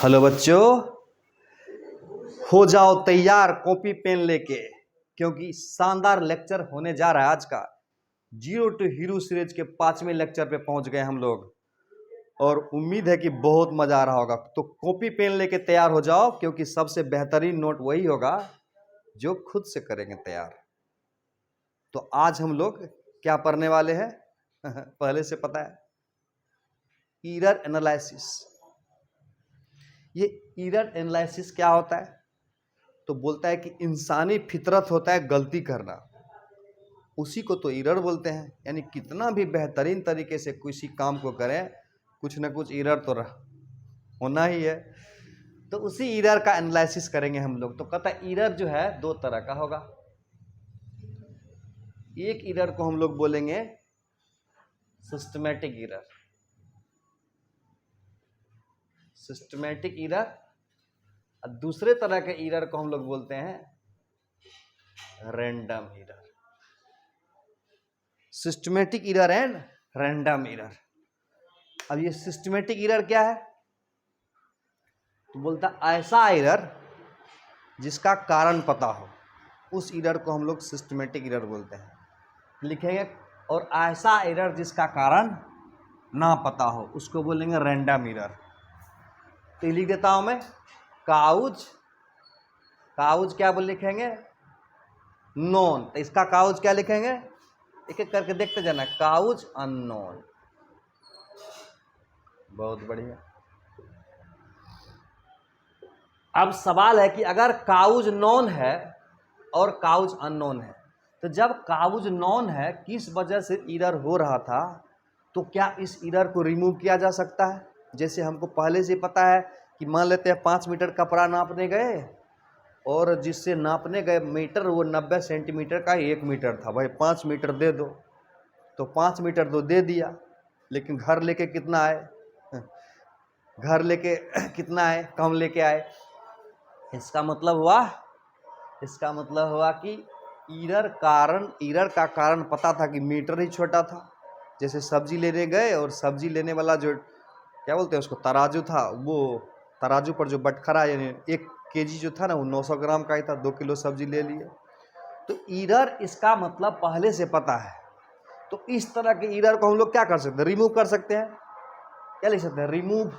Hello बच्चों, हो जाओ तैयार कॉपी पेन लेके, क्योंकि शानदार लेक्चर होने जा रहा है आज का। जीरो टू हीरो सीरीज के 5वें लेक्चर पे पहुंच गए हम लोग और उम्मीद है कि बहुत मजा आ रहा होगा। तो कॉपी पेन लेके तैयार हो जाओ, क्योंकि सबसे बेहतरीन नोट वही होगा जो खुद से करेंगे तैयार। तो आज हम लोग क्या पढ़ने वाले हैं पहले से पता है, एरर एनालिसिस। ये एरर एनालिसिस क्या होता है? तो बोलता है कि इंसानी फितरत होता है गलती करना, उसी को तो एरर बोलते हैं। यानी कितना भी बेहतरीन तरीके से किसी काम को करें, कुछ ना कुछ एरर तो होना ही है। तो उसी एरर का एनालिसिस करेंगे हम लोग। तो कहता है एरर जो है दो तरह का होगा। एक एरर को हम लोग बोलेंगे सिस्टमैटिक एरर, सिस्टमैटिक एरर, और दूसरे तरह के एरर को हम लोग बोलते हैं random error. Systematic error and random error. अब ये सिस्टमैटिक एरर क्या है? तो बोलता ऐसा एरर जिसका कारण पता हो, उस एरर को हम लोग सिस्टमैटिक एरर बोलते हैं। लिखेंगे, और ऐसा एरर जिसका कारण ना पता हो, उसको बोलेंगे रैंडम एरर। तो लिख देता हूं मैं, काउज, काउज क्या बोल लिखेंगे? नोन। तो इसका काउज क्या लिखेंगे? एक एक करके देखते जाना। Cause unknown. बहुत बढ़िया। अब सवाल है कि अगर काउज नोन है और काउज अननोन है, तो जब काउज नोन है किस वजह से एरर हो रहा था, तो क्या इस एरर को रिमूव किया जा सकता है? जैसे हमको पहले से पता है कि मान लेते हैं 5 मीटर कपड़ा नापने गए, और जिससे नापने गए मीटर वो 90 सेंटीमीटर का 1 मीटर था। भाई 5 मीटर दे दो, तो 5 मीटर तो दे दिया, लेकिन घर लेके कितना आए? घर लेके कितना आए? कम लेके आए। इसका मतलब हुआ कि एरर का कारण पता था कि मीटर ही छोटा था। जैसे सब्जी लेने गए और सब्जी लेने वाला जो क्या बोलते हैं उसको, तराजू था, वो तराजू पर जो बटखरा यानी 1 केजी जो था ना, वो 900 ग्राम का ही था। 2 किलो सब्जी ले लिए। तो एरर इसका मतलब पहले से पता है। तो इस तरह के एरर को हम लोग क्या कर सकते हैं? रिमूव कर सकते हैं। क्या लिख सकते हैं? रिमूव।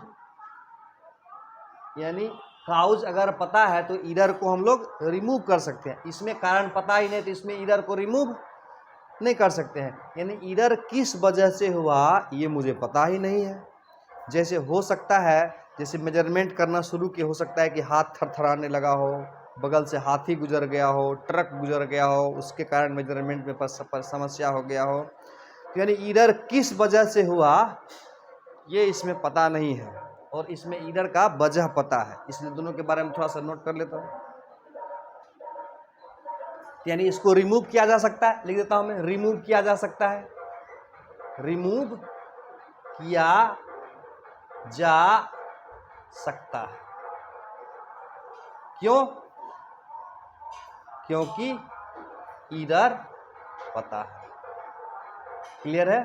यानी काउज अगर पता है तो एरर को हम लोग रिमूव कर सकते हैं। इसमें कारण पता ही नहीं तो इसमें एरर को रिमूव नहीं कर सकते हैं। यानी एरर किस वजह से हुआ ये मुझे पता ही नहीं है। जैसे हो सकता है, जैसे मेजरमेंट करना शुरू किए, हो सकता है कि हाथ थरथराने लगा हो, बगल से हाथी गुजर गया हो, ट्रक गुजर गया हो, उसके कारण मेजरमेंट में पर समस्या हो गया हो। तो यानी एरर किस वजह से हुआ ये इसमें पता नहीं है, और इसमें एरर का वजह पता है। इसलिए दोनों के बारे में थोड़ा सा नोट कर लेता हूँ। यानी इसको रिमूव किया जा सकता है। लिख देता हूं मैं, रिमूव किया जा सकता है। रिमूव किया जा सकता है। क्यों? क्योंकि एरर पता है। क्लियर है?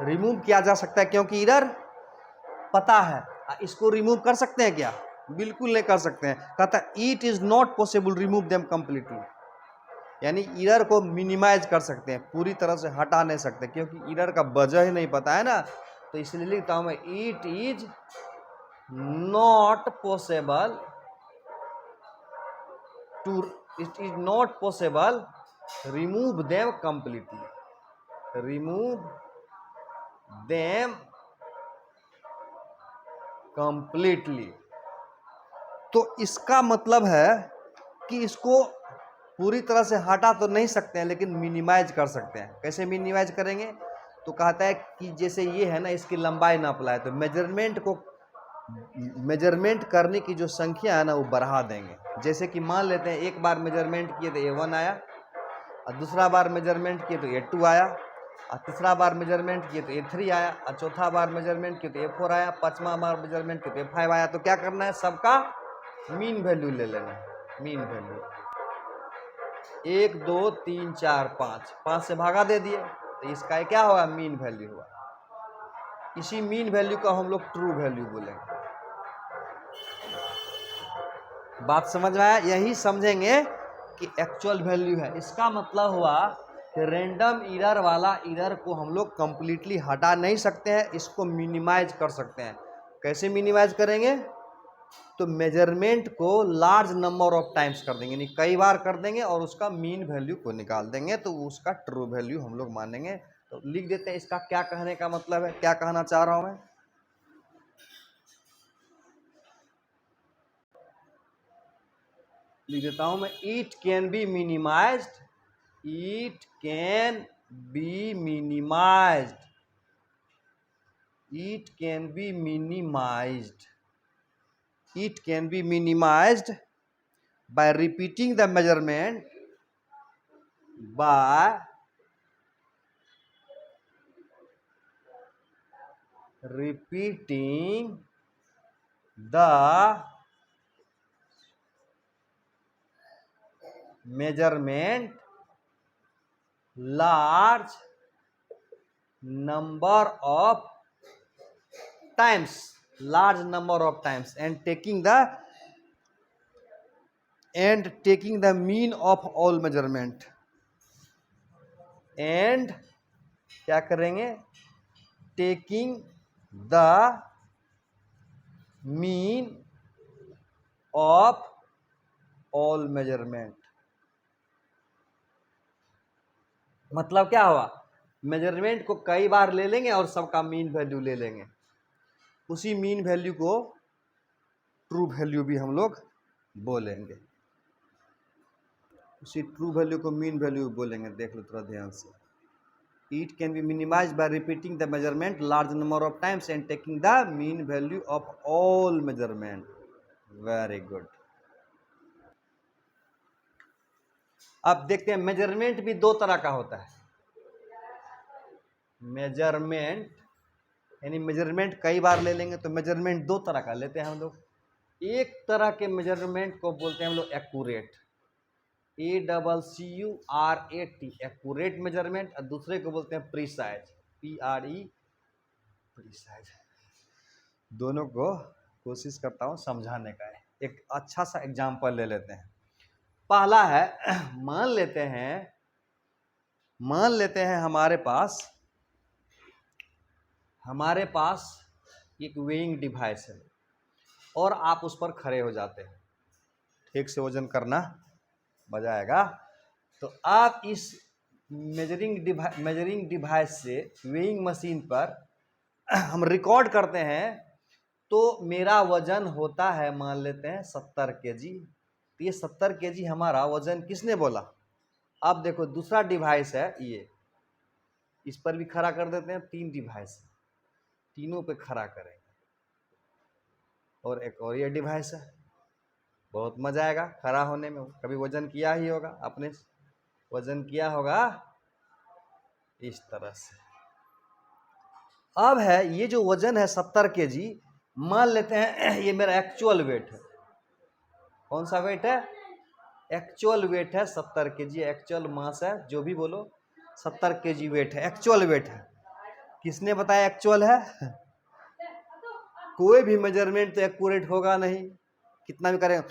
रिमूव किया जा सकता है क्योंकि एरर पता है। इसको रिमूव कर सकते हैं क्या? बिल्कुल नहीं कर सकते हैं। कहता है it is not possible remove them completely. यानी एरर को मिनिमाइज कर सकते हैं, पूरी तरह से हटा नहीं सकते, क्योंकि एरर का वजह ही नहीं पता है ना। तो इसलिए लिखता हूं मैं, it is not possible remove them completely. Remove them completely. तो इसका मतलब है कि इसको पूरी तरह से हटा तो नहीं सकते हैं, लेकिन मिनिमाइज कर सकते हैं। कैसे मिनिमाइज करेंगे? तो कहता है कि जैसे ये है ना, इसकी लंबाई नापला है, तो मेजरमेंट करने की जो संख्या है ना वो बढ़ा देंगे। जैसे कि मान लेते हैं एक बार मेजरमेंट किए तो A1 आया, और दूसरा बार मेजरमेंट किए तो A2 आया, और तीसरा बार मेजरमेंट किए तो A3 आया, और चौथा बार मेजरमेंट किए तो A4 आया, पांचवा बार मेजरमेंट किए तो A5 आया। तो क्या करना है? सबका मीन वैल्यू ले लेना है। मीन वैल्यू 1 2 3 4 5 से भागा दे दिए, तो इसका क्या होगा? मीन वैल्यू हुआ। इसी मीन वैल्यू को हम लोग ट्रू वैल्यू बोलेंगे। बात समझ में आया? यही समझेंगे कि एक्चुअल वैल्यू है। इसका मतलब हुआ कि रैंडम एरर वाला एरर को हम लोग कंप्लीटली हटा नहीं सकते हैं, इसको मिनिमाइज कर सकते हैं। कैसे मिनिमाइज करेंगे? तो मेजरमेंट को लार्ज नंबर ऑफ टाइम्स कर देंगे, यानी कई बार कर देंगे और उसका मीन वैल्यू को निकाल देंगे, तो उसका ट्रू वैल्यू हम लोग मानेंगे। तो लिख देते हैं इसका क्या कहने का मतलब है, क्या कहना चाह रहा हूं मैं। लिख देता हूं मैं, it can B minimised, it can B minimised, it can B minimised, it can be minimized by repeating the measurement, by repeating the measurement large number of times, large number of times, and taking the mean of all measurement, and क्या करेंगे, taking the mean of all measurement। मतलब क्या हुआ, measurement को कई बार ले लेंगे और सबका मीन वैल्यू ले लेंगे, उसी मीन वैल्यू को ट्रू वैल्यू भी हम लोग बोलेंगे, उसी ट्रू वैल्यू को मीन वैल्यू बोलेंगे। देख लो थोड़ा ध्यान से, it can be minimise by repeating the measurement large number of times and taking the mean value of all measurement. Very good. अब देखते हैं, मेजरमेंट भी दो तरह का होता है। मेजरमेंट यानी मेजरमेंट कई बार ले लेंगे, तो मेजरमेंट दो तरह का लेते हैं हम लोग। एक तरह के मेजरमेंट को बोलते हैं हम लोग एक्यूरेट, ACCURAT, एक्यूरेट मेजरमेंट, और दूसरे को बोलते हैं प्रीसाइज, PRE, प्रीसाइज। दोनों को कोशिश करता हूँ समझाने का है। एक अच्छा सा एग्जांपल ले लेते हैं। पहला है, मान लेते हैं हमारे पास एक वेइंग डिवाइस है और आप उस पर खड़े हो जाते हैं, ठीक से वजन करना बजाएगा। तो आप इस मेजरिंग डिवाइस से वेइंग मशीन पर हम रिकॉर्ड करते हैं, तो मेरा वजन होता है, मान लेते हैं 70 kg। तो ये 70 kg हमारा वजन किसने बोला? अब देखो दूसरा डिवाइस है ये, इस पर भी खड़ा कर देते हैं, 3 डिवाइस, तीनों पे खड़ा करेंगे, और एक और ये डिवाइस है। बहुत मजा आएगा खड़ा होने में, कभी वजन किया ही होगा, अपने वजन किया होगा इस तरह से। अब है ये जो वजन है 70 kg, मान लेते हैं ये मेरा एक्चुअल वेट है। कौन सा वेट है? एक्चुअल वेट है 70 kg, एक्चुअल मास है, जो भी बोलो, 70 kg वेट है, एक्चुअल वेट है। किसने बताया एक्चुअल है? कोई भी मेजरमेंट तो एक्यूरेट होगा नहीं, कितना भी करेंगे,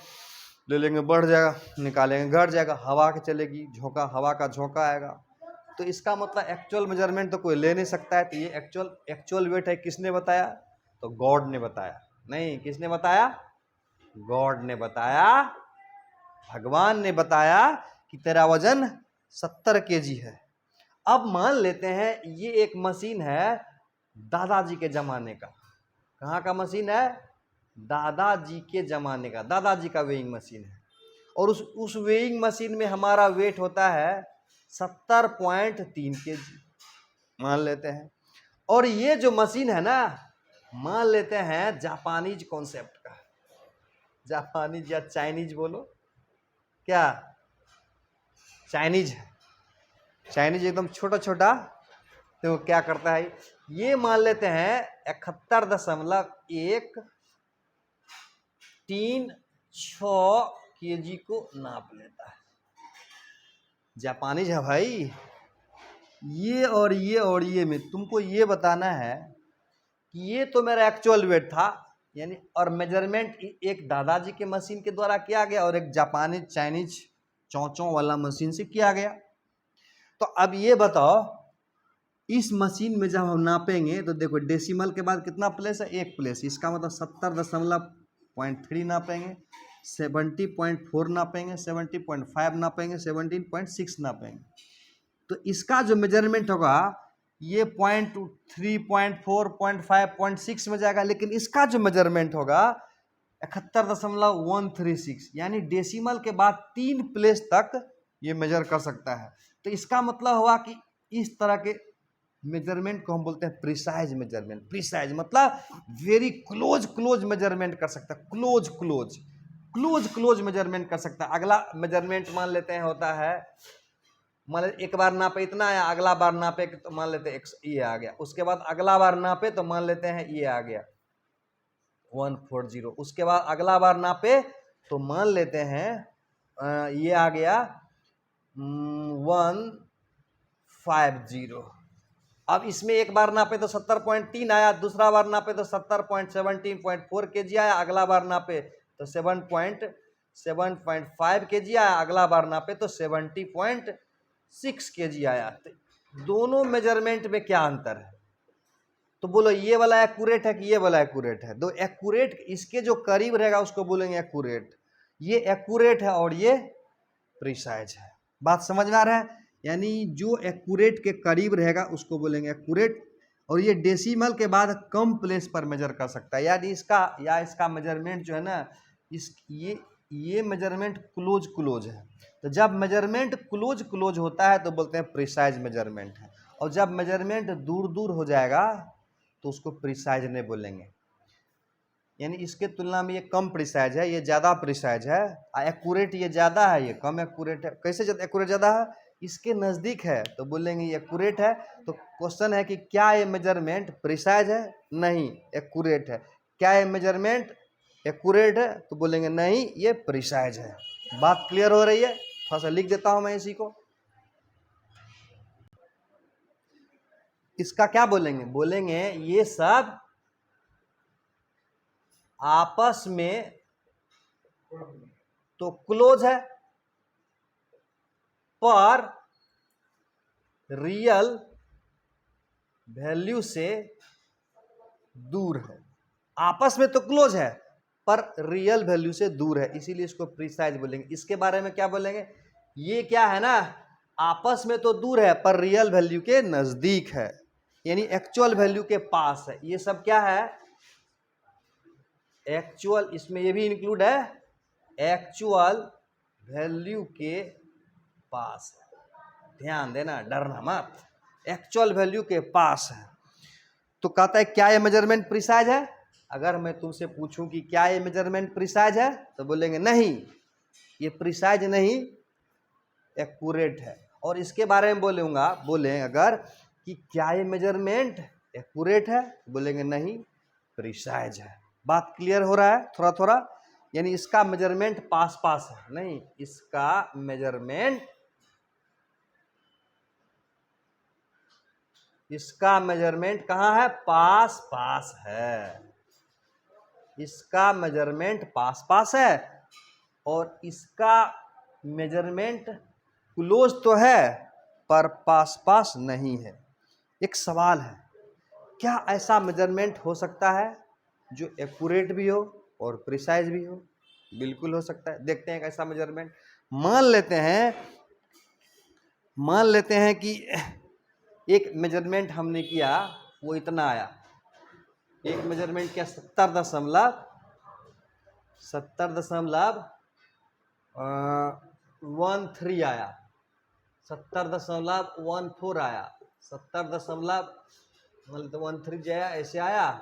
ले लेंगे बढ़ जाएगा, निकालेंगे घट जाएगा, हवा की चलेगी झोंका, हवा का झोंका आएगा। तो इसका मतलब एक्चुअल मेजरमेंट तो कोई ले नहीं सकता है। तो ये एक्चुअल वेट है, किसने बताया? तो गॉड ने बताया। नहीं, किसने बताया? गॉड ने बताया, भगवान ने बताया कि तेरा वजन 70 kg है। अब मान लेते हैं ये एक मशीन है दादाजी के जमाने का। कहाँ का मशीन है? दादाजी के जमाने का, दादाजी का वेइंग मशीन है। और उस वेइंग मशीन में हमारा वेट होता है 70.3 kg, मान लेते हैं। और ये जो मशीन है ना, मान लेते हैं जापानीज कॉन्सेप्ट का, जापानीज या चाइनीज बोलो, क्या चाइनीज है, चाइनीज एकदम छोटा छोटा। तो क्या करता है ये, मान लेते हैं 71.36 kg को नाप लेता है। जापानीज है भाई। ये और ये और ये में तुमको ये बताना है कि ये तो मेरा एक्चुअल वेट था, यानी और मेजरमेंट एक दादाजी के मशीन के द्वारा किया गया और एक जापानी चाइनीज चौंचों वाला मशीन से किया गया। तो अब ये बताओ इस मशीन में जब हम नापेंगे तो देखो डेसिमल के बाद कितना प्लेस है, एक प्लेस, इसका मतलब 70.3 नापेंगे, 70.4 नापेंगे, 70.5 नापेंगे, 17.6 नापेंगे। तो इसका जो मेजरमेंट होगा ये 0.3, 0.4, 0.5, 0.6 में जाएगा, लेकिन इसका जो मेजरमेंट होगा 71.136, यानी डेसिमल के बाद 3 प्लेस तक ये मेजर कर सकता है। तो इसका मतलब हुआ कि इस तरह के मेजरमेंट को हम बोलते हैं प्रिसाइज मेजरमेंट। प्रिसाइज मतलब वेरी क्लोज मेजरमेंट कर सकता है, क्लोज मेजरमेंट कर सकता है। अगला मेजरमेंट मान लेते हैं होता है, मान लेते एक बार नापे इतना आया, अगला बार नापे तो मान लेते हैं ये आ गया, उसके बाद अगला बार नापे तो मान लेते हैं ये आ गया 140, उसके बाद अगला बार नापे तो मान लेते हैं ये आ गया 150। अब इसमें एक बार नापे तो 70.3 आया, दूसरा बार नापे तो 70.17.4 kg आया, अगला बार नापे तो 7.5 kg आया, अगला बार नापे तो 70.6 kg आया। तो दोनों मेजरमेंट में क्या अंतर है? तो बोलो ये वाला एक्यूरेट है कि ये वाला एक्यूरेट है? दो एक्यूरेट, इसके जो करीब रहेगा उसको बोलेंगे एक्यूरेट, ये एक्यूरेट है और ये प्रिसाइज है। बात समझ में आ रहा है? यानी जो एक्यूरेट के करीब रहेगा उसको बोलेंगे एक्यूरेट, और ये डेसिमल के बाद कम प्लेस पर मेजर कर सकता है, यानी इसका मेजरमेंट जो है ना, ये मेजरमेंट क्लोज है। तो जब मेजरमेंट क्लोज होता है तो बोलते हैं प्रिसाइज मेजरमेंट है, और जब मेजरमेंट दूर हो जाएगा तो उसको प्रिसाइज नहीं बोलेंगे। यानी इसके तुलना में ये कम प्रिसाइज है, ये ज़्यादा प्रिसाइज है। एक्यूरेट ये ज़्यादा है, ये कम एक्यूरेट है। कैसे एक्यूरेट ज़्यादा है? इसके नज़दीक है तो बोलेंगे ये एक्यूरेट है। तो क्वेश्चन है कि क्या ये मेजरमेंट प्रिसाइज है? नहीं, एक्यूरेट है। क्या ये मेजरमेंट एक्यूरेट है? तो बोलेंगे नहीं, ये प्रिसाइज है। बात क्लियर हो रही है? थोड़ा सा लिख देता हूं मैं इसी को। इसका क्या बोलेंगे? बोलेंगे ये सब आपस में तो क्लोज है पर रियल वैल्यू से दूर है। आपस में तो क्लोज है पर रियल वैल्यू से दूर है, इसीलिए इसको प्रिसाइज बोलेंगे। इसके बारे में क्या बोलेंगे? ये क्या है ना, आपस में तो दूर है पर रियल वैल्यू के नजदीक है, यानी एक्चुअल वैल्यू के पास है। ये सब क्या है? एक्चुअल, इसमें ये भी इंक्लूड है, एक्चुअल वैल्यू के पास है। ध्यान देना, डरना मत, एक्चुअल वैल्यू के पास है। तो कहता है क्या ये मेजरमेंट प्रिसाइज है? अगर मैं तुमसे पूछूं कि क्या ये मेजरमेंट प्रिसाइज है तो बोलेंगे नहीं, ये प्रिसाइज नहीं, एक्यूरेट है। और इसके बारे में बोलें अगर कि क्या ये मेजरमेंट एक्यूरेट है, बोलेंगे नहीं, प्रिसाइज है। बात क्लियर हो रहा है थोड़ा थोड़ा? यानी इसका मेजरमेंट पास है, नहीं, इसका मेजरमेंट कहाँ है? पास है। इसका मेजरमेंट पास है और इसका मेजरमेंट क्लोज तो है पर पास नहीं है। एक सवाल है, क्या ऐसा मेजरमेंट हो सकता है जो एक्यूरेट भी हो और प्रिसाइज भी हो? बिल्कुल हो सकता है। देखते हैं कैसा मेजरमेंट। मान लेते हैं कि एक मेजरमेंट हमने किया, वो इतना आया। एक मेजरमेंट क्या? 70.13 आया, 70.14 आया, 70.13 जो आया ऐसे आया,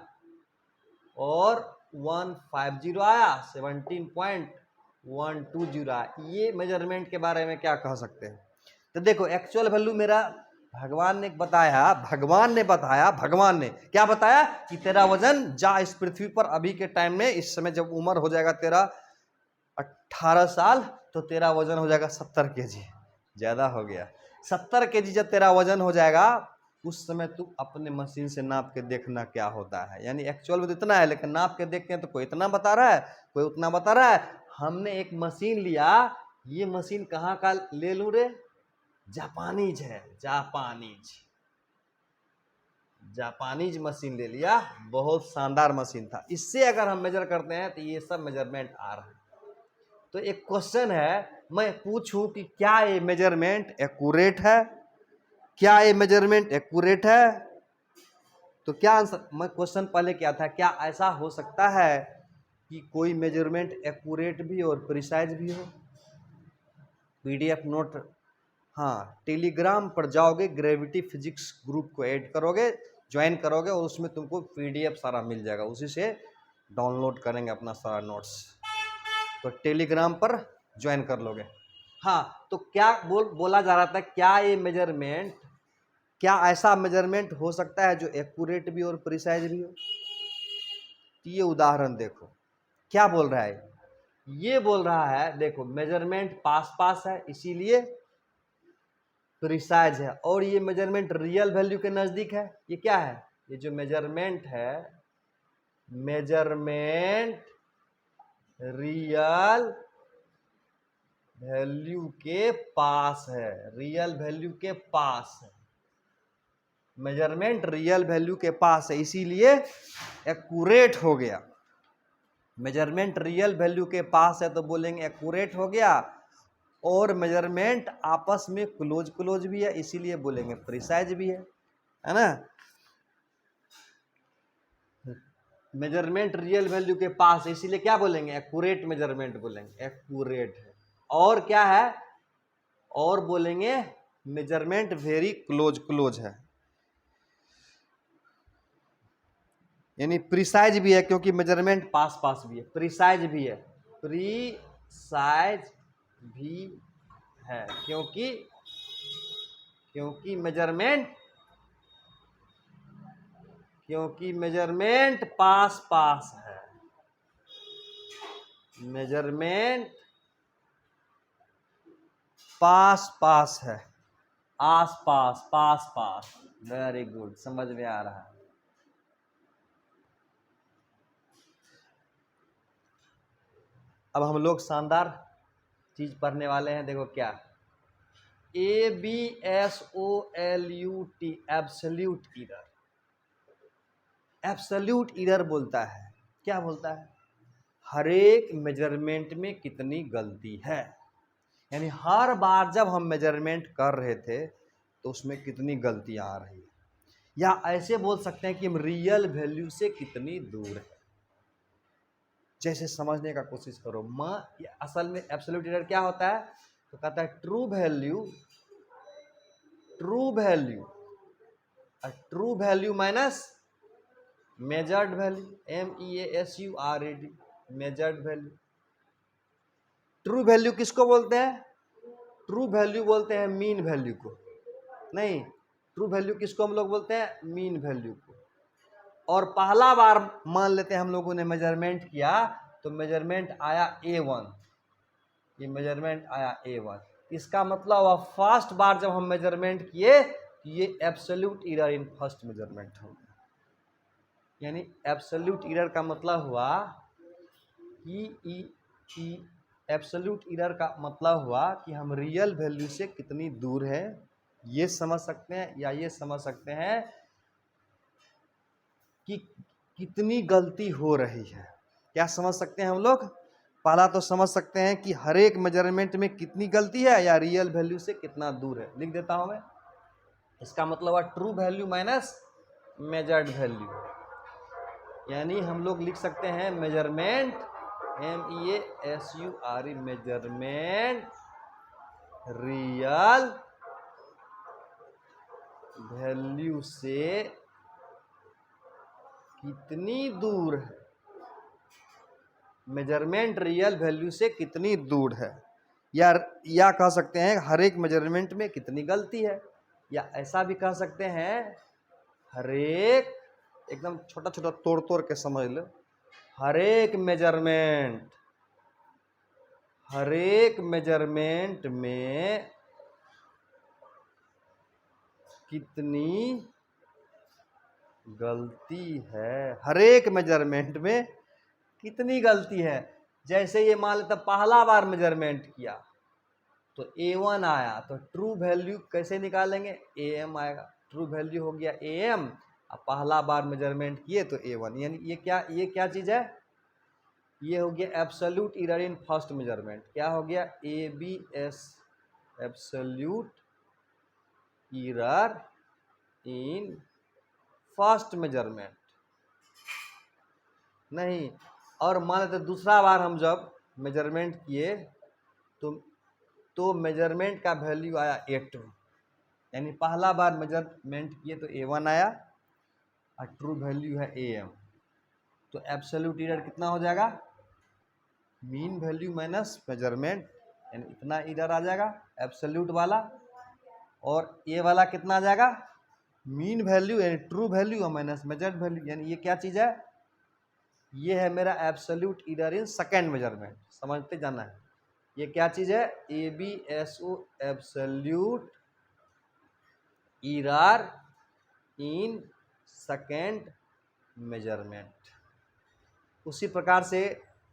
और 150 आया, 17.120 आया। ये मेजरमेंट के बारे में क्या कह सकते हैं? तो देखो एक्चुअल वैल्यू मेरा भगवान ने क्या बताया कि तेरा वजन जा इस पृथ्वी पर अभी के टाइम में, इस समय जब उम्र हो जाएगा तेरा 18 साल तो तेरा वजन हो जाएगा 70 kg। ज्यादा हो गया। 70 kg जब तेरा वजन हो जाएगा उस समय तू अपने मशीन से नाप के देखना क्या होता है। यानी एक्चुअल में तो इतना है, लेकिन नाप के देखते हैं तो कोई इतना बता रहा है, कोई उतना बता रहा है। हमने एक मशीन लिया, ये मशीन कहाँ का ले लूं रे? जापानीज है, जापानीज मशीन ले लिया, बहुत शानदार मशीन था। इससे अगर हम मेजर करते हैं तो ये सब मेजरमेंट आ रहा है। तो एक क्वेश्चन है, मैं पूछूं कि क्या ये मेजरमेंट एक्यूरेट है? क्या ये मेजरमेंट एक्यूरेट है? तो क्या आंसर, मैं क्वेश्चन पहले क्या था, क्या ऐसा हो सकता है कि कोई मेजरमेंट एक्यूरेट भी और प्रिसाइज भी हो? पीडीएफ नोट, हाँ, टेलीग्राम पर जाओगे, ग्रेविटी फिजिक्स ग्रुप को ऐड करोगे, ज्वाइन करोगे और उसमें तुमको पीडीएफ सारा मिल जाएगा, उसी से डाउनलोड करेंगे अपना सारा नोट्स। तो टेलीग्राम पर ज्वाइन कर लोगे। हाँ, तो क्या बोला जा रहा था, क्या ये मेजरमेंट, क्या ऐसा मेजरमेंट हो सकता है जो एक्यूरेट भी और प्रिसाइज भी हो? तो ये उदाहरण देखो क्या बोल रहा है। ये बोल रहा है, देखो मेजरमेंट पास पास है इसीलिए प्रिसाइज है, और ये मेजरमेंट रियल वैल्यू के नजदीक है। ये क्या है? ये जो मेजरमेंट है, मेजरमेंट रियल वैल्यू के पास है, रियल वैल्यू के पास है, मेजरमेंट रियल वैल्यू के पास है, इसीलिए एक्यूरेट हो गया। मेजरमेंट रियल वैल्यू के पास है तो बोलेंगे एक्यूरेट हो गया, और मेजरमेंट आपस में क्लोज भी है इसीलिए बोलेंगे प्रिसाइज भी है ना। मेजरमेंट रियल वैल्यू के पास है इसीलिए क्या बोलेंगे? एक्यूरेट मेजरमेंट बोलेंगे, एक्यूरेट है। और क्या है? और बोलेंगे मेजरमेंट वेरी क्लोज है, यानी प्रिसाइज भी है क्योंकि मेजरमेंट पास पास भी है, प्रिसाइज भी है, प्रिसाइज भी है क्योंकि मेजरमेंट पास पास है, मेजरमेंट पास पास है, आस पास, पास पास। वेरी गुड, समझ में आ रहा है। अब हम लोग शानदार चीज पढ़ने वाले हैं, देखो क्या, ABSOLUT, absolute error. Absolute error बोलता है, क्या बोलता है? हर एक मेजरमेंट में कितनी गलती है, यानी हर बार जब हम मेजरमेंट कर रहे थे तो उसमें कितनी गलतियां आ रही है, या ऐसे बोल सकते हैं कि हम रियल वैल्यू से कितनी दूर है। जैसे समझने का कोशिश करो, असल में एब्सोल्यूट एरर क्या होता है? तो कहता है true value minus measured value, MEASURED, measured value. True value किसको बोलते हैं? ट्रू वैल्यू बोलते हैं मीन वैल्यू को, नहीं, ट्रू वैल्यू किसको हम लोग बोलते हैं? मीन वैल्यू को। और पहला बार मान लेते हैं हम लोगों ने मेजरमेंट किया तो मेजरमेंट आया A1, ये मेजरमेंट आया A1, इसका मतलब हुआ फर्स्ट बार जब हम मेजरमेंट किए ये absolute error in first measurement हो गया। यानी एब्सोल्यूट एरर का मतलब हुआ कि एब्सोल्यूट एरर का मतलब हुआ कि हम रियल वैल्यू से कितनी दूर है, ये समझ सकते हैं, या ये समझ सकते हैं कि कितनी गलती हो रही है। क्या समझ सकते हैं हम लोग? पहला तो समझ सकते हैं कि हर एक मेजरमेंट में कितनी गलती है, या रियल वैल्यू से कितना दूर है। लिख देता हूं मैं, इसका मतलब है true value minus measured value, यानी हम लोग लिख सकते हैं measurement, MEASURE, measurement real value से कितनी दूर है, मेजरमेंट रियल वैल्यू से कितनी दूर है, या कह सकते हैं हर एक मेजरमेंट में कितनी गलती है, या ऐसा भी कह सकते हैं हर एक, एकदम छोटा छोटा तोड़ के समझ लो, हर एक मेजरमेंट में कितनी गलती है, हर एक मेजरमेंट में कितनी गलती है। जैसे ये मान लेते पहला बार मेजरमेंट किया तो A1 आया, तो ट्रू वैल्यू कैसे निकालेंगे, AM आएगा, ट्रू वैल्यू हो गया AM, अब पहला बार मेजरमेंट किए तो A1, यानी ये क्या चीज़ है, ये हो गया absolute error in first measurement. क्या हो गया, ABS absolute error in first measurement. नहीं, और मान लेते दूसरा बार हम जब मेजरमेंट किए तो मेजरमेंट का वैल्यू आया A2, यानी पहला बार मेजरमेंट किए तो A1 आया और ट्रू वैल्यू है AM, तो एब्सोल्यूट एरर कितना हो जाएगा, मीन वैल्यू माइनस मेजरमेंट, यानी इतना एरर आ जाएगा एब्सोल्यूट वाला, और ये वाला कितना आ जाएगा, मीन वैल्यू यानी true value minus measured value, यानी ये क्या चीज़ है, ये है मेरा absolute error in second measurement. समझते जाना है, ये क्या चीज़ है, ABSO absolute error in second measurement. उसी प्रकार से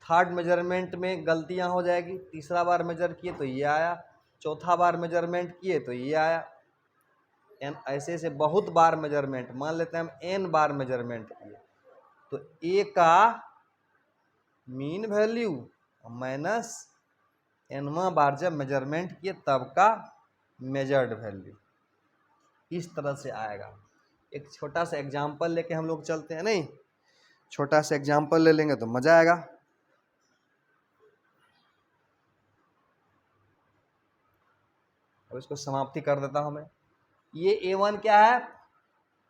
थर्ड मेजरमेंट में गलतियां हो जाएगी, तीसरा बार मेजर किए तो ये आया, चौथा बार मेजरमेंट किए तो ये आया, एन ऐसे से बहुत बार मेजरमेंट, मान लेते हैं हम N बार मेजरमेंट किए तो A का मीन वैल्यू माइनस Nवां बार जब मेजरमेंट किए तब का मेजर्ड वैल्यू, इस तरह से आएगा। एक छोटा सा एग्जाम्पल लेके हम लोग चलते हैं, नहीं छोटा सा एग्जाम्पल ले लेंगे तो मजा आएगा। अब इसको समाप्ति कर देता हूं मैं। ये A1 क्या है,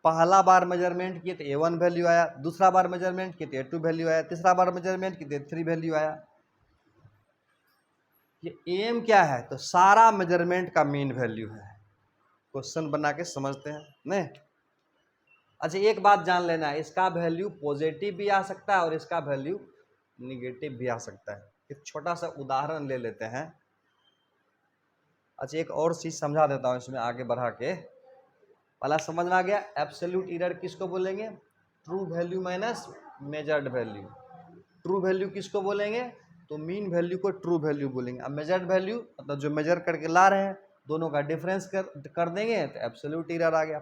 पहला बार मेजरमेंट किए तो A1 वैल्यू आया, दूसरा बार मेजरमेंट किए तो A2 वैल्यू आया, तीसरा बार मेजरमेंट किए तो A3 वैल्यू आया। ये AM क्या है, तो सारा मेजरमेंट का मीन वैल्यू है। क्वेश्चन बना के समझते हैं नहीं। अच्छा, एक बात जान लेना है, इसका वैल्यू पॉजिटिव भी आ सकता है और इसका वैल्यू निगेटिव भी आ सकता है। एक छोटा सा उदाहरण ले लेते हैं। अच्छा, एक और चीज समझा देता हूँ इसमें आगे बढ़ा के। पहला समझ में आ गया, एब्सोल्यूट एरर किसको बोलेंगे, true value minus measured value. True value किसको बोलेंगे, तो मीन वैल्यू को ट्रू वैल्यू बोलेंगे। अब मेजर्ड वैल्यू मतलब जो मेजर करके ला रहे हैं दोनों का डिफरेंस कर देंगे तो एब्सोल्यूट एरर आ गया।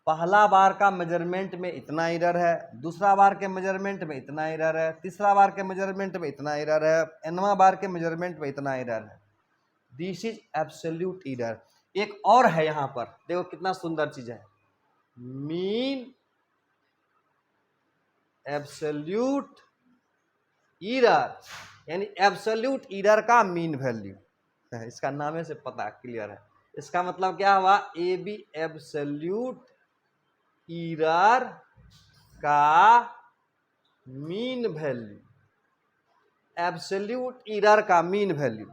पहला बार का मेजरमेंट में इतना एरर है, दूसरा बार के मेजरमेंट में इतना एरर है, तीसरा बार के मेजरमेंट में इतना एरर है, Nवां बार के मेजरमेंट में इतना एरर है। This is absolute error. एक और है यहाँ पर, देखो कितना सुंदर चीज है, मीन एब्सोल्यूट एरर, यानी एब्सोल्यूट एरर का मीन वैल्यू। इसका नाम से पता क्लियर है, इसका मतलब क्या हुआ, AB एब्सोल्यूट एरर का मीन वैल्यू, एब्सोल्यूट एरर का मीन वैल्यू,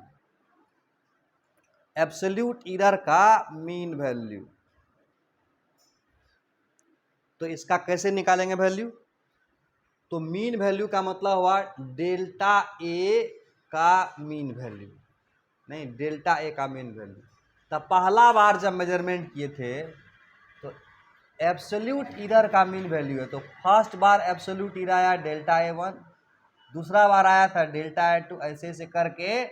एब्सोल्यूट एरर का मीन वैल्यू। तो इसका कैसे निकालेंगे वैल्यू, तो मीन वैल्यू का मतलब हुआ डेल्टा A का मीन वैल्यू, नहीं डेल्टा A का मीन वैल्यू। तब पहला बार जब मेजरमेंट किए थे तो एब्सोल्यूट एरर का मीन वैल्यू है, तो फर्स्ट बार एब्सोल्यूट एरर आया डेल्टा A1, दूसरा बार आया था डेल्टा A2, ऐसे ऐसे करके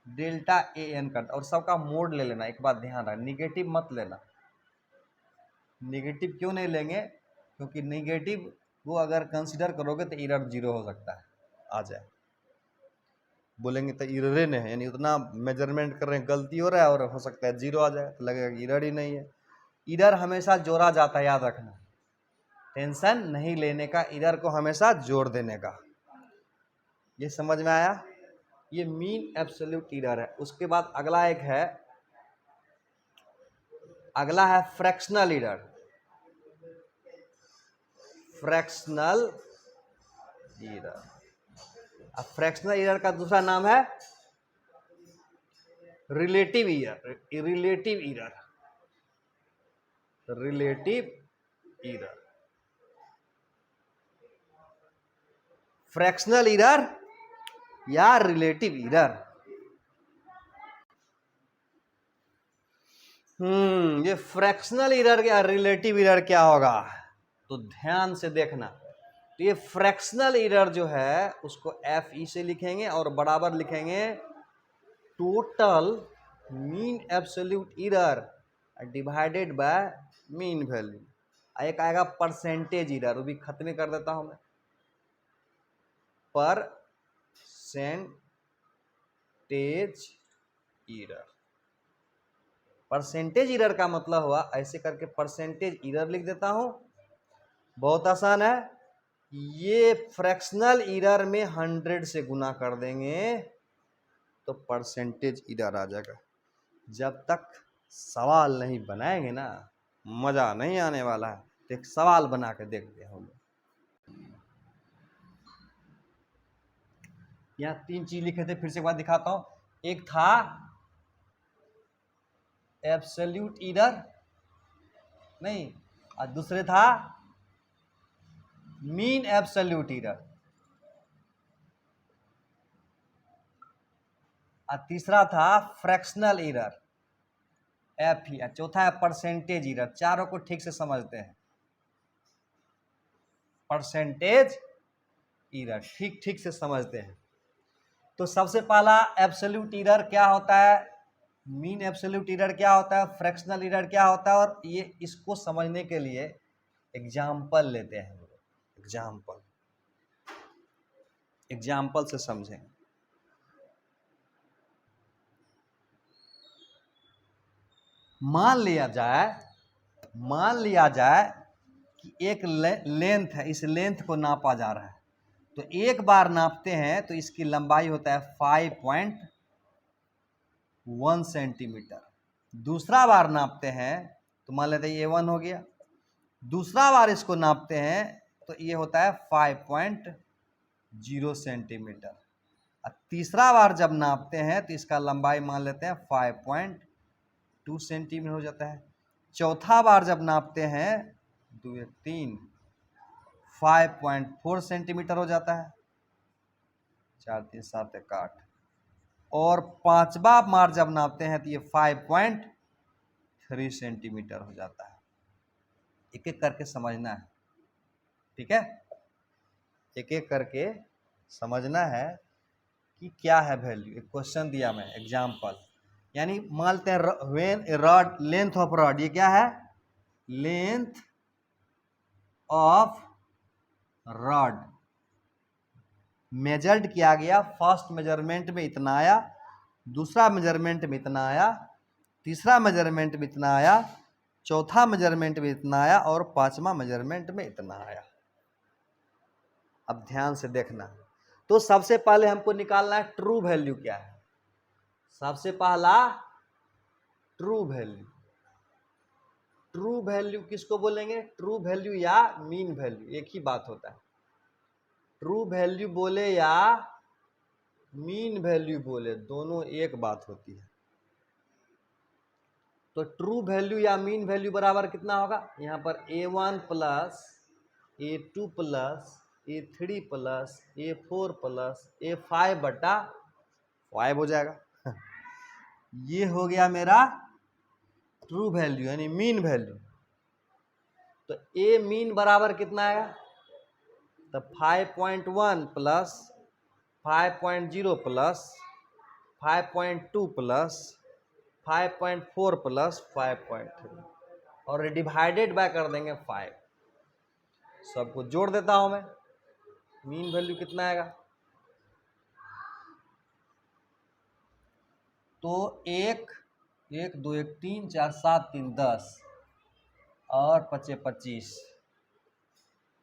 डेल्टा AN करता। और सबका मोड ले लेना, एक बात ध्यान रखना, निगेटिव मत लेना। निगेटिव क्यों नहीं लेंगे, क्योंकि निगेटिव वो अगर कंसिडर करोगे तो एरर 0 हो सकता है, आ जाए। बोलेंगे तो एरर नहीं है, यानी उतना मेजरमेंट कर रहे हैं गलती हो रहा है और हो सकता है 0 आ जाए, तो लगेगा एरर ही नहीं है। एरर हमेशा जोड़ा जाता है, याद रखना, टेंशन नहीं लेने का, एरर को हमेशा जोड़ देने का। ये समझ में आया, ये मीन एब्सोल्यूट एरर है। उसके बाद अगला एक है, अगला है फ्रैक्शनल एरर। फ्रैक्शनल एरर, अब फ्रैक्शनल एरर का दूसरा नाम है relative error. Relative error, relative error, fractional error या रिलेटिव एरर। ये फ्रैक्शनल एरर या रिलेटिव एरर क्या होगा, तो ध्यान से देखना। तो ये फ्रैक्शनल एरर जो है उसको FE से लिखेंगे और बराबर लिखेंगे total mean absolute error divided by mean value. एक आएगा परसेंटेज एरर, वो भी खत्म कर देता हूं मैं। परसेंटेज एरर, परसेंटेज एरर का मतलब हुआ ऐसे करके परसेंटेज एरर लिख देता हूं, बहुत आसान है। ये फ्रैक्शनल एरर में 100 से गुना कर देंगे तो परसेंटेज एरर आ जाएगा। जब तक सवाल नहीं बनाएंगे ना मजा नहीं आने वाला है। तो एक सवाल बना के देखते हैं हम लोग। यहाँ 3 चीज लिखे थे, फिर से एक बार दिखाता हूं। एक था एब्सोल्यूट एरर, नहीं, और दूसरे था मीन एब्सोल्यूट एरर, और तीसरा था फ्रैक्शनल एरर FE, और चौथा है परसेंटेज एरर। चारों को ठीक से समझते हैं। परसेंटेज एरर ठीक ठीक से समझते हैं। तो सबसे पहला एब्सोल्यूट एरर क्या होता है, मीन एब्सोल्यूट एरर क्या होता है, फ्रैक्शनल एरर क्या होता है, और ये इसको समझने के लिए एग्जाम्पल लेते हैं। एग्जाम्पल से समझें। मान लिया जाए कि एक लेंथ है, इस लेंथ को नापा जा रहा है। तो एक बार नापते हैं तो इसकी लंबाई होता है 5.1 सेंटीमीटर। दूसरा बार नापते हैं तो मान लेते हैं ये 1 हो गया। दूसरा बार इसको नापते हैं तो ये होता है 5.0 सेंटीमीटर। और तीसरा बार जब नापते हैं तो इसका लंबाई मान लेते हैं 5.2 सेंटीमीटर हो जाता है। चौथा बार जब नापते हैं 2 3 5.4 सेंटीमीटर हो जाता है। 4 3 7 1 8। और पांचवा बार जब नापते हैं तो ये 5.3 सेंटीमीटर हो जाता है। एक एक करके समझना है, ठीक है। एक एक करके समझना है कि क्या है वैल्यू। एक क्वेश्चन दिया मैं एग्जाम्पल, यानी मान लेते हैं when A rod, length of rod, ये क्या है, लेंथ ऑफ रॉड मेजर्ड किया गया। फर्स्ट मेजरमेंट में इतना आया, दूसरा मेजरमेंट में इतना आया, तीसरा मेजरमेंट में इतना आया, चौथा मेजरमेंट में इतना आया, और पांचवा मेजरमेंट में इतना आया। अब ध्यान से देखना। तो सबसे पहले हमको निकालना है ट्रू वैल्यू क्या है। सबसे पहला ट्रू वैल्यू। ट्रू वैल्यू किसको बोलेंगे, ट्रू वैल्यू या मीन वैल्यू, एक ही बात होता है। ट्रू वैल्यू बोले या मीन वैल्यू बोले, दोनों एक बात होती है। तो ट्रू वैल्यू या मीन वैल्यू बराबर कितना होगा, यहाँ पर A1 plus A2 plus A3 plus A4 plus A5 बटा 5 हो जाएगा। ये हो गया मेरा ट्रू वैल्यू यानी मीन वैल्यू। तो ए मीन बराबर कितना आएगा, तो 5.1 प्लस 5.0 प्लस 5.2 प्लस 5.4 प्लस 5.3 और डिवाइडेड बाय कर देंगे 5। सबको जोड़ देता हूं मैं, मीन वैल्यू कितना आएगा, तो 1 1 2 1 3 4 7 3 10 और 5 25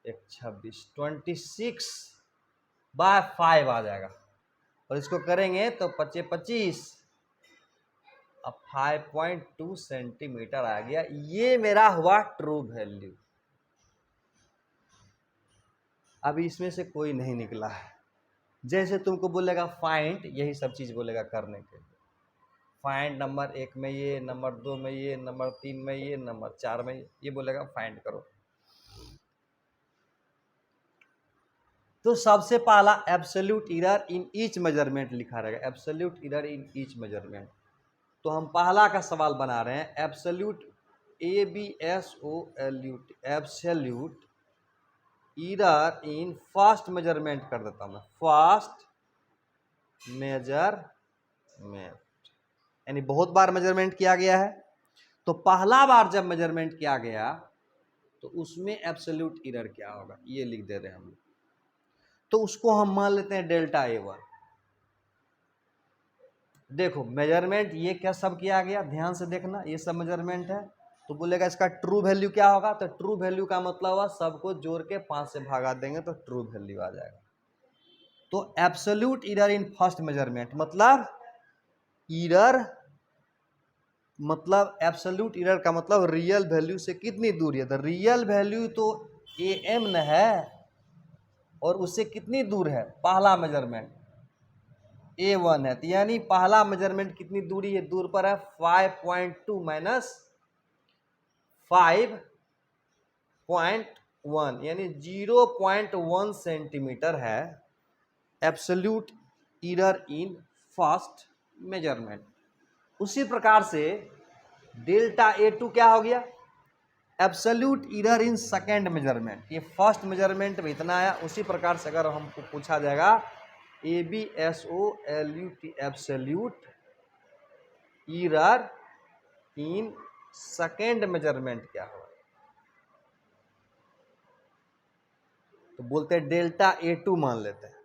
1 26 26/5 आ जाएगा। और इसको करेंगे तो 25 25 अब 5.2 सेंटीमीटर आ गया। ये मेरा हुआ ट्रू वैल्यू। अभी इसमें से कोई नहीं निकला है। जैसे तुमको बोलेगा फाइंड, यही सब चीज बोलेगा करने के लिए। फाइंड नंबर 1 में ये, नंबर 2 में ये, नंबर 3 में ये, नंबर 4 में ये बोलेगा फाइंड करो। तो सबसे पहला absolute error in each measurement लिखा रहेगा, absolute error in each measurement. तो हम पहला का सवाल बना रहे हैं, एब्सोल्यूट ABSOLUT एब्सोल्यूट ईरर इन फास्ट मेजरमेंट कर देता हूं मैं, फास्ट मेजरमेंट यानी बहुत बार मेजरमेंट किया गया है। तो पहला बार जब मेजरमेंट किया गया तो उसमें एब्सोल्यूट ईरर क्या होगा, ये लिख दे रहे हैं हम। तो उसको हम मान लेते हैं डेल्टा A1। देखो मेजरमेंट ये क्या सब किया गया, ध्यान से देखना, ये सब मेजरमेंट है। तो बोलेगा इसका ट्रू वैल्यू क्या होगा, तो ट्रू वैल्यू का मतलब हुआ सबको जोड़ के 5 से भागा देंगे तो ट्रू वैल्यू आ जाएगा। तो absolute error in first measurement मतलब ईरर, मतलब एब्सोल्यूट ईरर का मतलब रियल वैल्यू से कितनी दूर है। तो रियल वैल्यू तो AM न है, और उससे कितनी दूर है, पहला मेजरमेंट A1 है। तो यानी पहला मेजरमेंट कितनी दूरी है, दूर पर है 5.2 माइनस 5.1 यानी 0.1 सेंटीमीटर है absolute error in first measurement. उसी प्रकार से डेल्टा A2 क्या हो गया, absolute error in second measurement. ये फर्स्ट मेजरमेंट में इतना आया, उसी प्रकार से अगर हमको पूछा जाएगा ABSOLUT absolute error in second measurement क्या होगा, तो बोलते हैं डेल्टा A2 मान लेते हैं।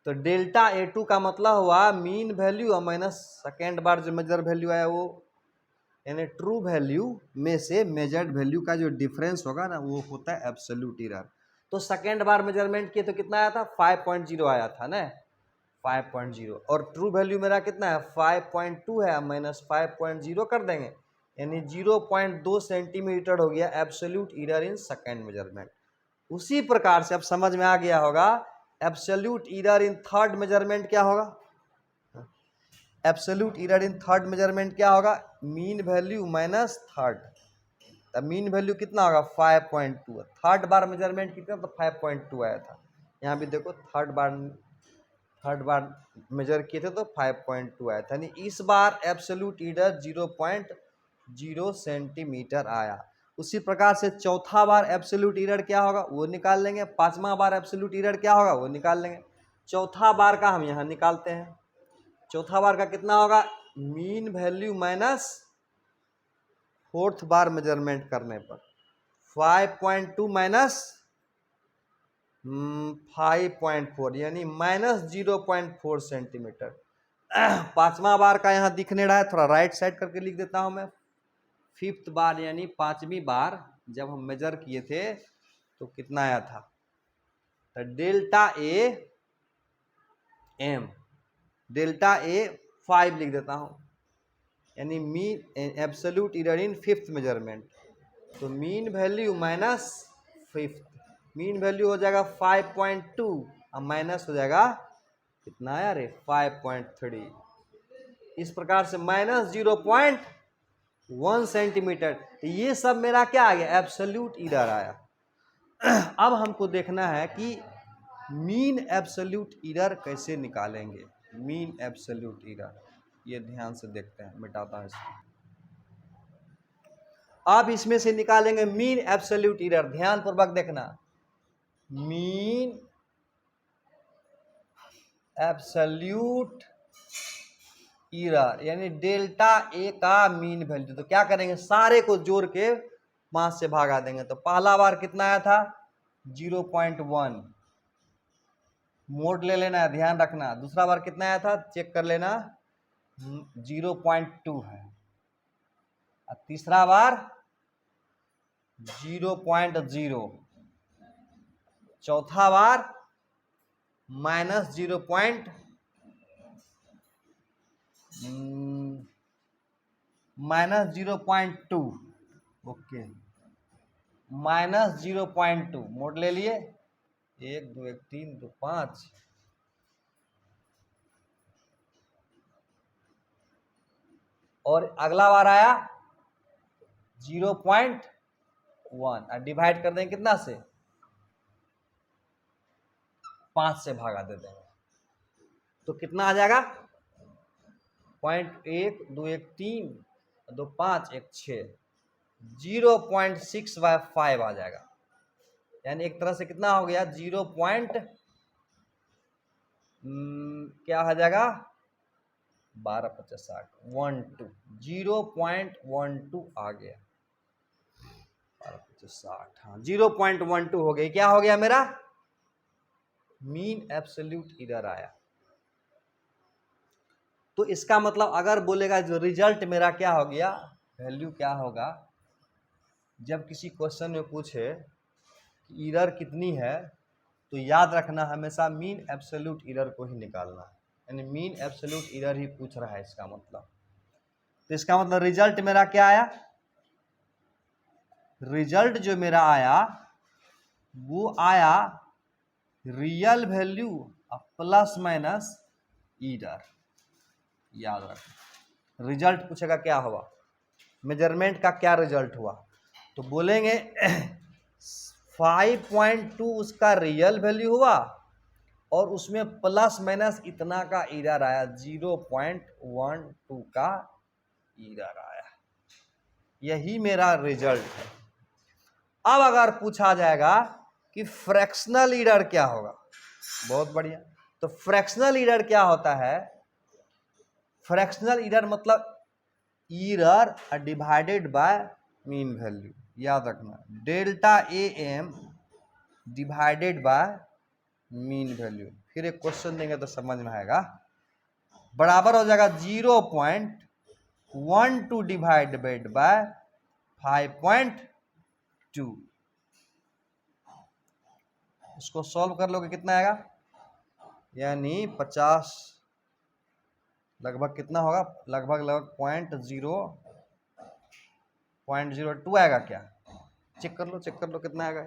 तो डेल्टा A2 का मतलब हुआ मीन वैल्यू माइनस सेकेंड बार जो मेजर वैल्यू आया वो, यानी ट्रू वैल्यू में से मेजर्ड वैल्यू का जो डिफरेंस होगा ना वो होता है एब्सोल्यूट ईरर। तो सेकेंड बार मेजरमेंट किए तो कितना आया था, 5.0 आया था ना, 5.0, और ट्रू वैल्यू मेरा कितना है 5.2 है, माइनस 5.0 कर देंगे यानी 0.2 सेंटीमीटर हो गया absolute error in second measurement. उसी प्रकार से अब समझ में आ गया होगा absolute error in third measurement क्या होगा, absolute error in third measurement क्या होगा, मीन वैल्यू माइनस थर्ड। तो मीन वैल्यू कितना होगा 5.2, थर्ड बार मेजरमेंट कितना, तो 5.2 आया था। यहाँ भी देखो थर्ड बार मेजर किए थे तो 5.2 आया था, यानी इस बार एब्सोल्यूट ईरर 0.0 सेंटीमीटर आया। उसी प्रकार से चौथा बार एब्सोल्यूट ईरर क्या होगा वो निकाल लेंगे, पांचवा बार एब्सोल्यूट ईरर क्या होगा वो निकाल लेंगे। चौथा बार का हम यहाँ निकालते हैं, चौथा बार का कितना होगा, मीन वैल्यू माइनस फोर्थ बार मेजरमेंट करने पर 5.2 माइनस 5.4 यानी माइनस 0.4 सेंटीमीटर। पांचवा बार का यहाँ दिखने रहा है, थोड़ा राइट साइड करके लिख देता हूं मैं। फिफ्थ बार यानी पांचवी बार जब हम मेजर किए थे तो कितना आया था, तो डेल्टा AM, डेल्टा A 5 लिख देता हूं, यानी mean absolute error in fifth measurement. तो mean value minus fifth, mean value हो जाएगा 5.2 और माइनस हो जाएगा कितना आया रे 5.3। इस प्रकार से माइनस 0.1 सेंटीमीटर। तो ये सब मेरा क्या आ गया, एब्सोल्यूट ईरर आया। अब हमको देखना है कि मीन एब्सोल्यूट ईरर कैसे निकालेंगे, मीन एब्सोल्यूट ईरर, ये ध्यान से देखते हैं, मिटाता हूं इसको। अब इसमें से निकालेंगे मीन एब्सोल्यूट ईरर, ध्यान पूर्वक देखना, मीन एब्सोल्यूट ईरर यानी डेल्टा A का मीन वैल्यू। तो क्या करेंगे, सारे को जोड़ के 5 से भागा देंगे। तो पहला बार कितना आया था 0.1, मोड ले लेना है, ध्यान रखना। दूसरा बार कितना आया था चेक कर लेना, 0.2 है। और तीसरा बार 0.0, चौथा बार माइनस 0.2, ओके, माइनस 0.2 मोड ले लिए, 1 2 1 3 2 5, और अगला बार आया 0.1 और डिवाइड कर देंगे कितना से, 5 से भागा दे देंगे तो कितना आ जाएगा 0.1 2 1 3 2 5 1 6 0.6/5 आ जाएगा। यानी एक तरह से कितना हो गया 0 पॉइंट क्या आ जाएगा 12 50 60 12 0.12 आ गया 12 50 60 हाँ 0.12 हो गया। क्या हो गया मेरा मीन एब्सोल्यूट एरर आया। तो इसका मतलब अगर बोलेगा जो रिजल्ट मेरा क्या हो गया वैल्यू क्या होगा, जब किसी क्वेश्चन में पूछे कि एरर कितनी है तो याद रखना हमेशा मीन एब्सोल्यूट एरर को ही निकालना है, यानी मीन एब्सोल्यूट एरर ही पूछ रहा है इसका मतलब। तो इसका मतलब रिजल्ट मेरा क्या आया, रिजल्ट जो मेरा आया वो आया real value plus minus error. याद रखना रिजल्ट पूछेगा क्या हुआ, मेजरमेंट का क्या रिजल्ट हुआ, तो बोलेंगे 5.2 उसका रियल वैल्यू हुआ और उसमें प्लस माइनस इतना का एरर आया 0.12 का एरर आया। यही मेरा रिजल्ट है। अब अगर पूछा जाएगा कि फ्रैक्शनल एरर क्या होगा, बहुत बढ़िया। तो फ्रैक्शनल एरर क्या होता है, फ्रैक्शनल एरर मतलब error divided by mean value. याद रखना delta a m divided by mean value. फिर एक क्वेश्चन देंगे तो समझ में आएगा, बराबर हो जाएगा 0.12 डिवाइडेड बाय 5.2। इसको सॉल्व कर लोगे कितना आएगा, यानी 50 लगभग कितना होगा, लगभग 0.02 आएगा क्या, चेक कर लो कितना आएगा।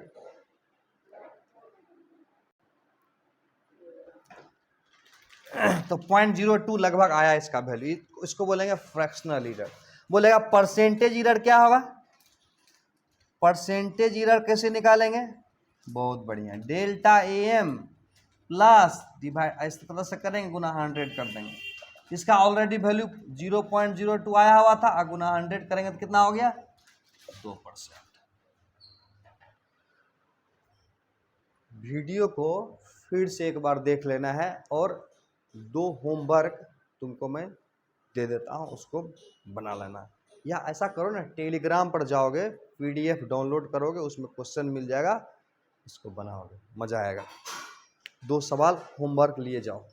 तो 0.02 लगभग आया इसका वैल्यू, इसको बोलेंगे फ्रैक्शनल एरर। बोलेगा परसेंटेज एरर क्या होगा, परसेंटेज एरर कैसे निकालेंगे, बहुत बढ़िया delta a m plus divide इस तरह से करेंगे गुना 100 कर देंगे। इसका ऑलरेडी वैल्यू 0.02 आया हुआ था, गुना 100 करेंगे तो कितना हो गया 2%। वीडियो को फिर से एक बार देख लेना है और 2 होमवर्क तुमको मैं दे देता हूँ, उसको बना लेना। या ऐसा करो ना टेलीग्राम पर जाओगे PDF डाउनलोड करोगे, उसमें क्वेश्चन मिल जाएगा, इसको बनाओगे मजा आएगा। 2 सवाल होमवर्क लिए जाओ।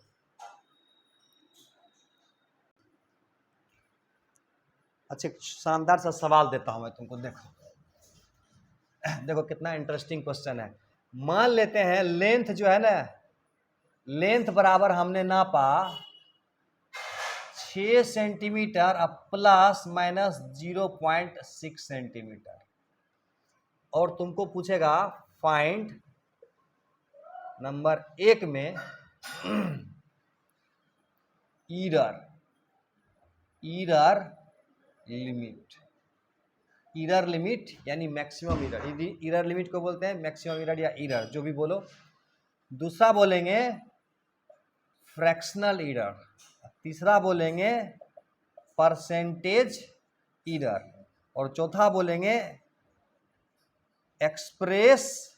अच्छा शानदार सा सवाल देता हूं मैं तुमको, देखो देखो कितना इंटरेस्टिंग क्वेश्चन है। मान लेते हैं लेंथ जो है ना, लेंथ बराबर हमने नापा 6 सेंटीमीटर प्लस माइनस 0.6 सेंटीमीटर, और तुमको पूछेगा फाइंड नंबर 1 में एरर लिमिट। एरर लिमिट यानी मैक्सिमम एरर, एरर लिमिट को बोलते हैं मैक्सिमम एरर या एरर जो भी बोलो। दूसरा बोलेंगे फ्रैक्शनल एरर, तीसरा बोलेंगे परसेंटेज एरर, और चौथा बोलेंगे express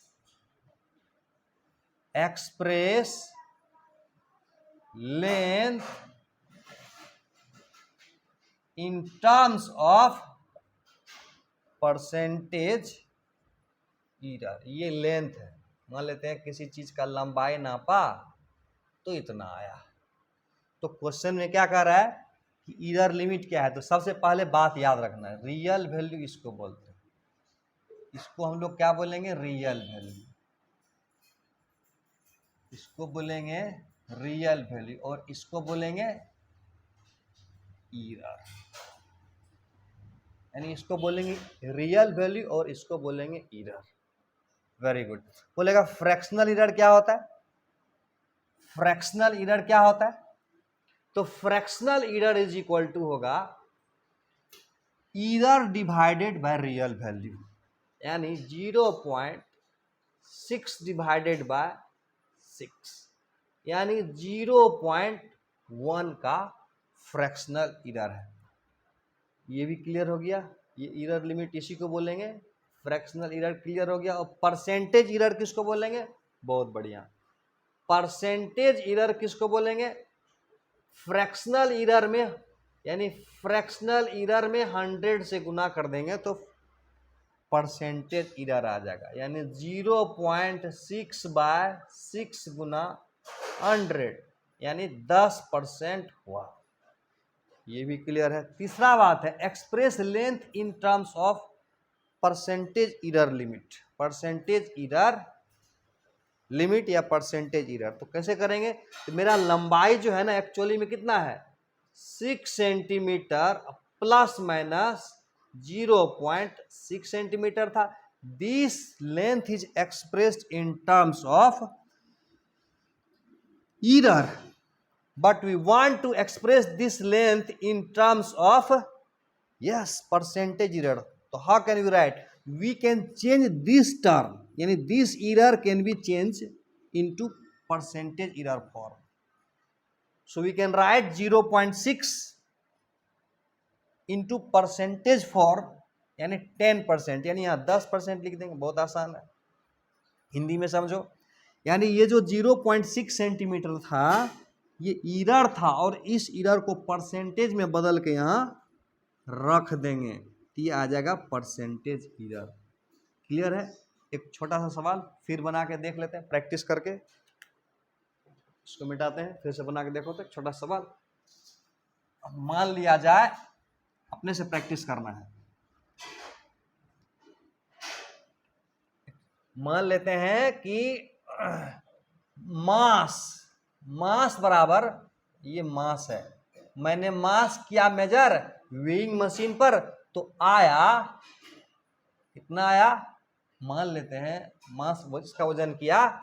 length in terms of percentage error. ये लेंथ है, मान लेते हैं किसी चीज का लंबाई नापा तो इतना आया। तो क्वेश्चन में क्या कह रहा है कि एरर लिमिट क्या है, तो सबसे पहले बात याद रखना है रियल वैल्यू इसको बोलते हैं, इसको हम लोग क्या बोलेंगे रियल वैल्यू, इसको बोलेंगे रियल वैल्यू, और इसको बोलेंगे एरर, यानी इसको बोलेंगे रियल वैल्यू और इसको बोलेंगे एरर। Very good. बोलेगा फ्रैक्शनल एरर क्या होता है, फ्रैक्शनल एरर क्या होता है, तो fractional error is equal to होगा error divided by real value, यानी 0.6 डिवाइडेड बाय 6, यानी 0.1 का फ्रैक्शनल एरर है। ये भी क्लियर हो गया, ये एरर लिमिट इसी को बोलेंगे, फ्रैक्शनल एरर क्लियर हो गया। और परसेंटेज एरर किसको बोलेंगे? बहुत बढ़िया, परसेंटेज एरर किसको बोलेंगे? फ्रैक्शनल एरर में, यानी फ्रैक्शनल एरर में 100 से गुना कर देंगे तो परसेंटेज एरर आ जाएगा, यानी 0.6/6 गुना 100 यानी 10% हुआ। ये भी क्लियर है। तीसरा बात है express length in terms of percentage error limit. Percentage error limit या परसेंटेज एरर तो कैसे करेंगे? तो मेरा लंबाई जो है ना एक्चुअली में कितना है? 6 सेंटीमीटर प्लस माइनस 0.6 सेंटीमीटर था। This length is expressed in terms of error, but we want to express this length in terms of percentage error. So how can we write? We can change this term, yani this error can be changed into percentage error form. So we can write 0.6 into percentage form, यानी 10%, यानी यहाँ 10% लिख देंगे, बहुत आसान है, हिंदी में समझो। यानी ये जो 0.6 सेंटीमीटर था ये एरर था, और इस एरर को परसेंटेज में बदल के यहाँ रख देंगे तो ये आ जाएगा परसेंटेज एरर। क्लियर है? एक छोटा सा सवाल फिर बना के देख लेते हैं, प्रैक्टिस करके इसको मिटाते हैं, फिर से बना के देखो तो एक छोटा सवाल। मान लिया जाए, अपने से प्रैक्टिस करना है। मान लेते हैं कि मास बराबर, ये मास है, मैंने मास किया मेजर वेइंग मशीन पर, तो आया कितना आया? मान लेते हैं मास, इसका वजन किया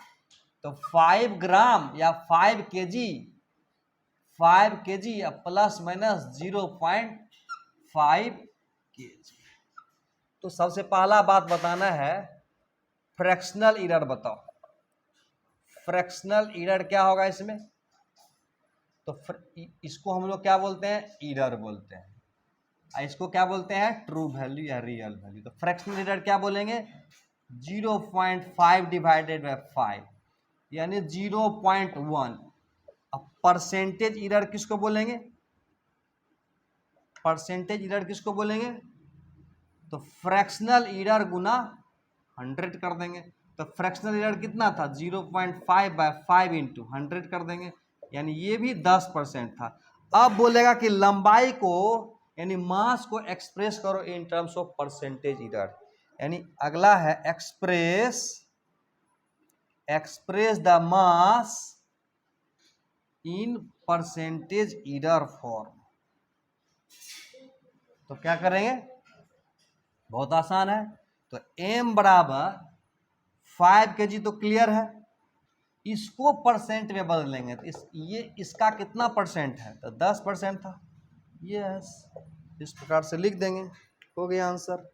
तो 5 ग्राम या 5 केजी या प्लस माइनस 0.5 केजी। तो सबसे पहला बात बताना है फ्रैक्शनल एरर बताओ। फ्रैक्शनल एरर क्या होगा इसमें? तो इसको हम लोग क्या बोलते हैं? एरर बोलते हैं। इसको क्या बोलते हैं? ट्रू वैल्यू या रियल वैल्यू। तो फ्रैक्शनल एरर क्या बोलेंगे? 0.5 डिवाइडेड बाय 5 यानी 0.1। अब परसेंटेज एरर किसको बोलेंगे? परसेंटेज एरर किसको बोलेंगे? तो फ्रैक्शनल एरर गुना 100 कर देंगे। तो फ्रैक्शनल एरर कितना था? 0.5/5 इंटू 100 कर देंगे, यानी ये भी 10% था। अब बोलेगा कि लंबाई को यानी मास को एक्सप्रेस करो in terms of percentage error, यानी अगला है express the mass in percentage error form. तो क्या करेंगे? बहुत आसान है। तो m बराबर 5 kg तो क्लियर है, इसको परसेंट में बदल लेंगे तो इसका कितना परसेंट है? तो 10% था। यस, इस प्रकार से लिख देंगे, हो गया आंसर।